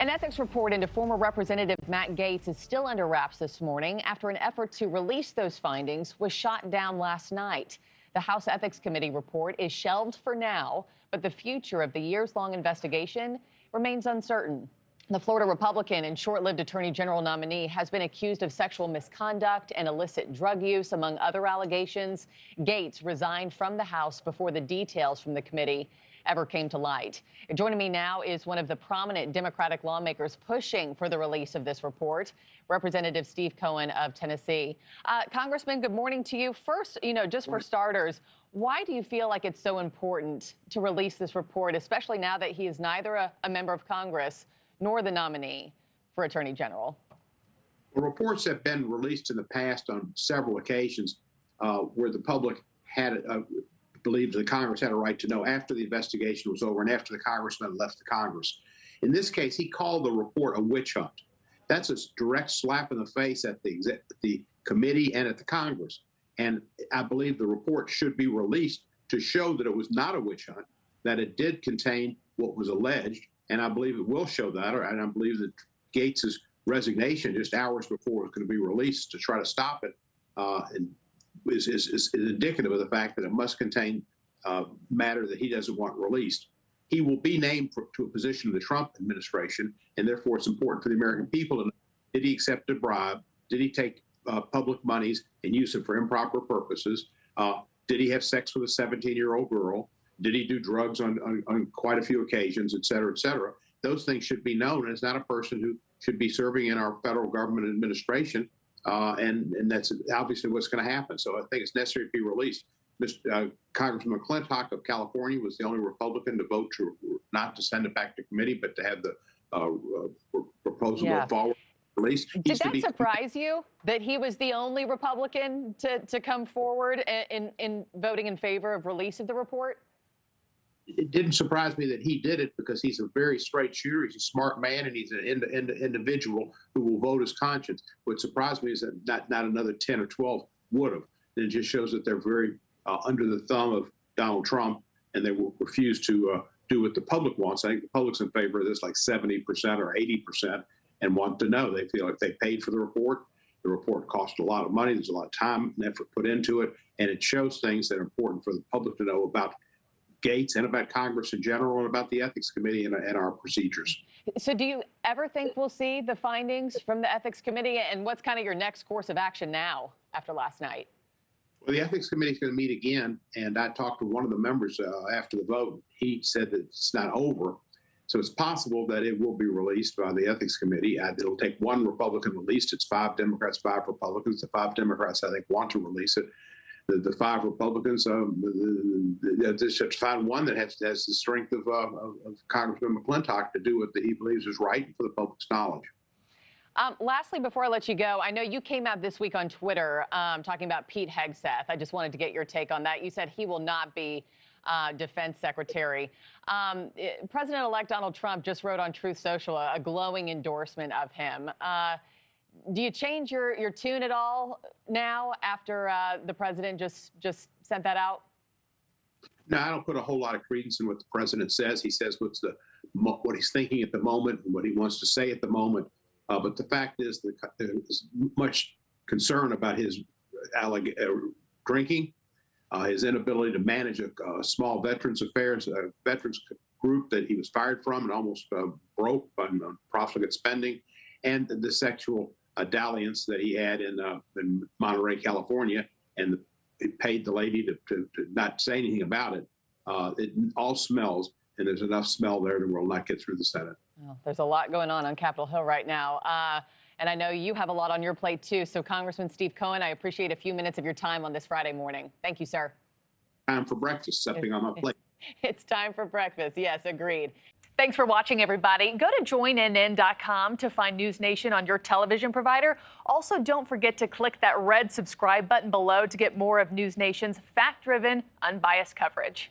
An ethics report into former Representative Matt Gaetz is still under wraps this morning after an effort to release those findings was shot down last night. The House Ethics Committee report is shelved for now, but the future of the years-long investigation remains uncertain. The Florida Republican and short-lived Attorney General nominee has been accused of sexual misconduct and illicit drug use, among other allegations. Gaetz resigned from the House before the details from the committee ever came to light. Joining me now is one of the prominent Democratic lawmakers pushing for the release of this report, Representative Steve Cohen of Tennessee. Congressman, good morning to you. First, just for starters, why do you feel like it's so important to release this report, especially now that he is neither a member of Congress nor the nominee for Attorney General? Well, reports have been released in the past on several occasions where the public had believed the Congress had a right to know after the investigation was over and after the congressman left the Congress. In this case, he called the report a witch hunt. That's a direct slap in the face at the committee and at the Congress. And I believe the report should be released to show that it was not a witch hunt, that it did contain what was alleged. And I believe it will show that, and I believe that Gaetz's resignation just hours before it's going to be released to try to stop it is indicative of the fact that it must contain matter that he doesn't want released. He will be named to a position in the Trump administration, and therefore it's important for the American people to know, did he accept a bribe? Did he take public monies and use it for improper purposes? Did he have sex with a 17-year-old girl? Did he do drugs on quite a few occasions, et cetera, et cetera? Those things should be known, and it's not a person who should be serving in our federal government administration. And that's obviously what's going to happen. So I think it's necessary to be released. Congressman McClintock of California was the only Republican to vote not to send it back to committee, but to have the proposal go forward. Released. Did that surprise you that he was the only Republican to come forward in voting in favor of release of the report? It didn't surprise me that he did it because he's a very straight shooter. He's a smart man, and he's an individual who will vote his conscience. What surprised me is that not another 10 or 12 would have. And it just shows that they're very under the thumb of Donald Trump, and they will refuse to do what the public wants. I think the public's in favor of this like 70% or 80% and want to know. They feel like they paid for the report. The report cost a lot of money. There's a lot of time and effort put into it, and it shows things that are important for the public to know about Gaetz and about Congress in general and about the Ethics Committee and our procedures. So do you ever think we'll see the findings from the Ethics Committee, and what's kind of your next course of action now after last night? Well, the Ethics Committee is going to meet again, and I talked to one of the members after the vote. He said that it's not over, so it's possible that it will be released by the Ethics Committee. It'll take one Republican released. It's 5 Democrats, 5 Republicans. The 5 Democrats, I think, want to release it. The 5 Republicans, they should find one that has the strength of Congressman McClintock to do what he believes is right for the public's knowledge. Lastly, before I let you go, I know you came out this week on Twitter talking about Pete Hegseth. I just wanted to get your take on that. You said he will not be defense secretary. President-elect Donald Trump just wrote on Truth Social a glowing endorsement of him. Do you change your tune at all now after the president just sent that out? No, I don't put a whole lot of credence in what the president says. He says what he's thinking at the moment and what he wants to say at the moment. But the fact is that there's much concern about his drinking, his inability to manage a small veterans affairs, veterans group that he was fired from and almost broke on profligate spending, and the sexual dalliance that he had in Monterey, California, and he paid the lady to not say anything about it. It all smells, and there's enough smell there that will not get through the Senate. Well, there's a lot going on Capitol Hill right now, and I know you have a lot on your plate, too. So, Congressman Steve Cohen, I appreciate a few minutes of your time on this Friday morning. Thank you, sir. Time for breakfast, something on my plate. It's time for breakfast. Yes, agreed. Thanks for watching, everybody. Go to joinnn.com to find NewsNation on your television provider. Also, don't forget to click that red subscribe button below to get more of NewsNation's fact-driven, unbiased coverage.